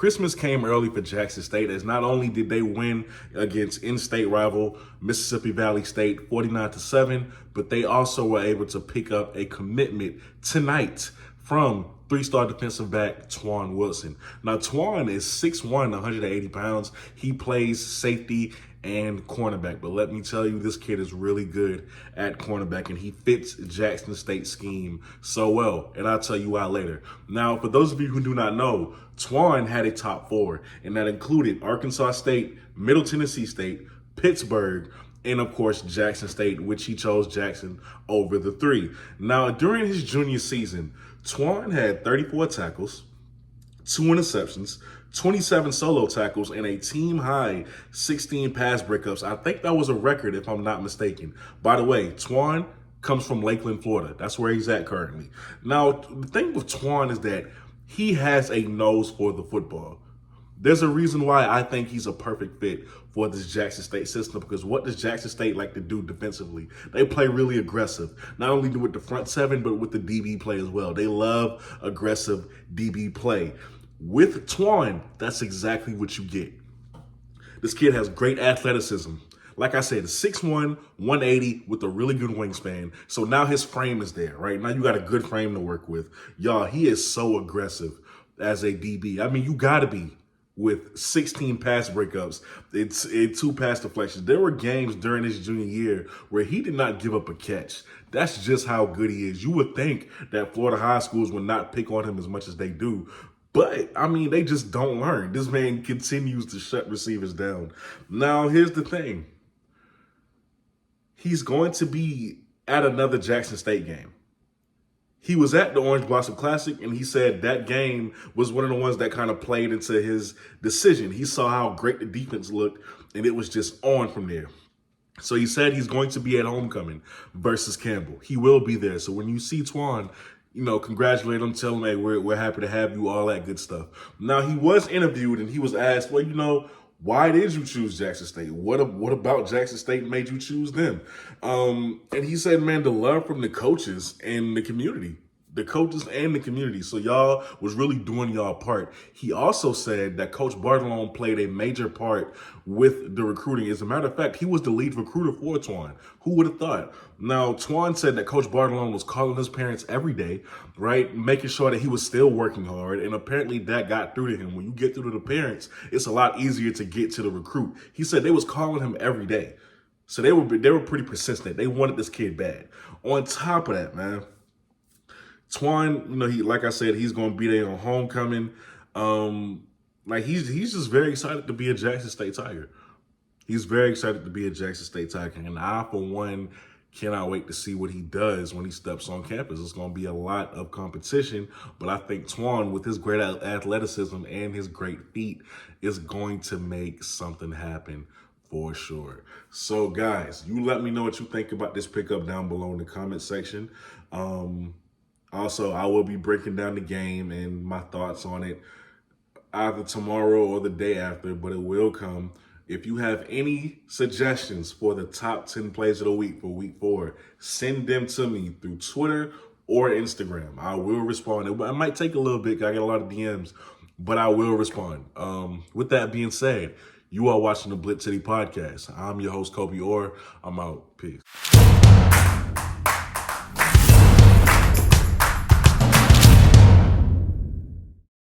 Christmas came early for Jackson State, as not only did they win against in-state rival Mississippi Valley State 49-7, but they also were able to pick up a commitment tonight from three-star defensive back Twan Wilson. Now, Twan is 6'1", 180 pounds. He plays safety and cornerback. But let me tell you, this kid is really good at cornerback, and he fits Jackson State's scheme so well. And I'll tell you why later. Now, for those of you who do not know, Twan had a top four, and that included Arkansas State, Middle Tennessee State, Pittsburgh, and of course, Jackson State, which he chose Jackson over the three. Now, during his junior season, Twan had 34 tackles, 2 interceptions, 27 solo tackles, and a team-high 16 pass breakups. I think that was a record, if I'm not mistaken. By the way, Twan comes from Lakeland, Florida. That's where he's at currently. Now, the thing with Twan is that he has a nose for the football. There's a reason why I think he's a perfect fit for this Jackson State system, because what does Jackson State like to do defensively? They play really aggressive, not only with the front seven, but with the DB play as well. They love aggressive DB play. With Twan, that's exactly what you get. This kid has great athleticism. Like I said, 6'1", 180 with a really good wingspan. So now his frame is there, right? Now you got a good frame to work with. Y'all, he is so aggressive as a DB. I mean, you got to be with 16 pass breakups. It's 2 pass deflections. There were games during his junior year where he did not give up a catch. That's just how good he is. You would think that Florida high schools would not pick on him as much as they do. But, I mean, they just don't learn. This man continues to shut receivers down. Now, here's the thing. He's going to be at another Jackson State game. He was at the Orange Blossom Classic, and he said that game was one of the ones that kind of played into his decision. He saw how great the defense looked, and it was just on from there. So he said he's going to be at homecoming versus Campbell. He will be there. So when you see Twan, congratulate him, tell him, hey, we're happy to have you, all that good stuff. Now, he was interviewed, and he was asked, well, why did you choose Jackson State? What about Jackson State made you choose them? And he said, man, the love from the coaches and the community. The coaches and the community. So y'all was really doing y'all part. He also said that Coach Bartolone played a major part with the recruiting. As a matter of fact, he was the lead recruiter for Twan. Who would have thought? Now, Twan said that Coach Bartolone was calling his parents every day, right? Making sure that he was still working hard. And apparently that got through to him. When you get through to the parents, it's a lot easier to get to the recruit. He said they was calling him every day. So they were pretty persistent. They wanted this kid bad. On top of that, man, Twan, he, like I said, he's going to be there on homecoming. He's just very excited to be a Jackson State Tiger. He's very excited to be a Jackson State Tiger. And I, for one, cannot wait to see what he does when he steps on campus. It's going to be a lot of competition, but I think Twan, with his great athleticism and his great feet, is going to make something happen for sure. So, guys, you let me know what you think about this pickup down below in the comment section. Also, I will be breaking down the game and my thoughts on it either tomorrow or the day after, but it will come. If you have any suggestions for the top 10 plays of the week for week 4, send them to me through Twitter or Instagram. I will respond. It might take a little bit. I get a lot of DMs, but I will respond. With that being said, you are watching the BlitzCity Podcast. I'm your host, Kobe Orr. I'm out. Peace.